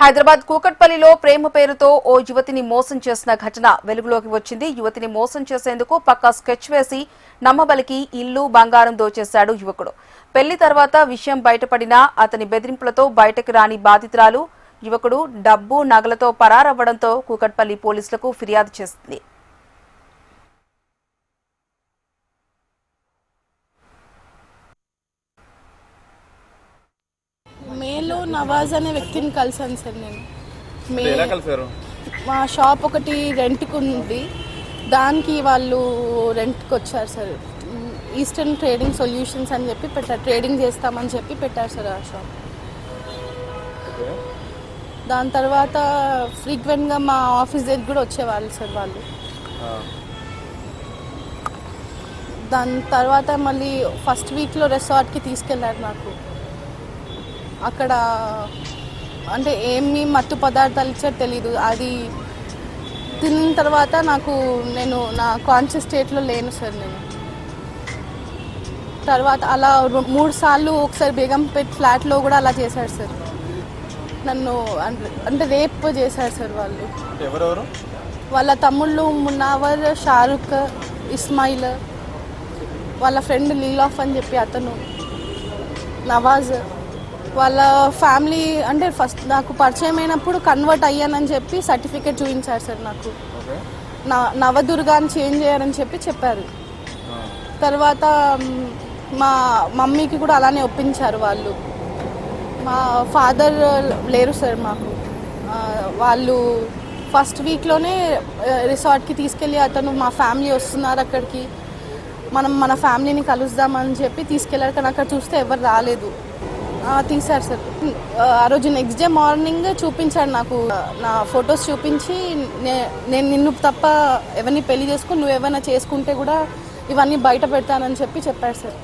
హైదరాబాద్ కూకట్పల్లిలో ప్రేమ పేరుతో ఓ యువతిని మోసం చేసిన ఘటన వెలుగులోకి వచ్చింది. యువతిని మోసం చేసేందుకు పక్కా స్కెచ్ వేసి నమ్మబలికి ఇల్లు బంగారం దోచేశాడు యువకుడు. పెళ్లి తర్వాత విషయం బయటపడినా అతని బెదిరింపులతో బయటకు రాని బాధితురాలు యువకుడు డబ్బు నగలతో పరారవ్వడంతో కూకట్పల్లి పోలీసులకు ఫిర్యాదు చేసింది. మేలో నవాజ్ అనే వ్యక్తిని కలిసాను సార్. నేను మా షాప్ ఒకటి రెంట్కి ఉంది, దానికి వాళ్ళు రెంట్కి వచ్చారు సార్. ఈస్టర్న్ ట్రేడింగ్ సొల్యూషన్స్ అని చెప్పి పెట్టారు, ట్రేడింగ్ చేస్తామని చెప్పి పెట్టారు సార్ ఆ షాప్. దాని తర్వాత ఫ్రీక్వెంట్గా మా ఆఫీస్ దగ్గర కూడా వచ్చేవాళ్ళు సార్ వాళ్ళు. దాని తర్వాత మళ్ళీ ఫస్ట్ వీక్లో రిసార్ట్కి తీసుకెళ్ళారు నాకు. అక్కడ అంటే ఏమి మత్తు పదార్థాలు ఇచ్చారో తెలీదు. అది తిన్న తర్వాత నేను నా కాన్షియస్ స్టేట్లో లేను సార్. నేను తర్వాత అలా 3 సార్లు ఒకసారి బేగంపేట్ ఫ్లాట్లో కూడా అలా చేశారు సార్. నన్ను అంటే రేప్ చేశారు సార్ వాళ్ళు. ఎవరెవరు? వాళ్ళ తమ్ముళ్ళు మున్నావర్, షారుఖ్, ఇస్మాయిల్, వాళ్ళ ఫ్రెండ్ లీలాఫ్ అని చెప్పి అతను, నవాజ్. వాళ్ళ ఫ్యామిలీ అంటే ఫస్ట్ నాకు పరిచయం అయినప్పుడు కన్వర్ట్ అయ్యానని చెప్పి సర్టిఫికేట్ చూపించారు సార్ నాకు. నవదుర్గా అని చేంజ్ చేయాలని చెప్పారు. తర్వాత మా మమ్మీకి కూడా అలానే ఒప్పించారు వాళ్ళు. మా ఫాదర్ లేరు సార్ మాకు. వాళ్ళు ఫస్ట్ వీక్లోనే రిసార్ట్కి తీసుకెళ్ళి అతను మా ఫ్యామిలీ వస్తున్నారు అక్కడికి, మన ఫ్యామిలీని కలుద్దామని చెప్పి తీసుకెళ్ళారు. కానీ అక్కడ చూస్తే ఎవరు రాలేదు. తీశారు సార్. ఆ రోజు నెక్స్ట్ డే మార్నింగ్ చూపించాడు నాకు. నా ఫొటోస్ చూపించి నేను నిన్ను తప్ప ఎవరిని పెళ్లి చేసుకుని నువ్వు ఏమైనా చేసుకుంటే కూడా ఇవన్నీ బయట పెడతానని చెప్పారు సార్.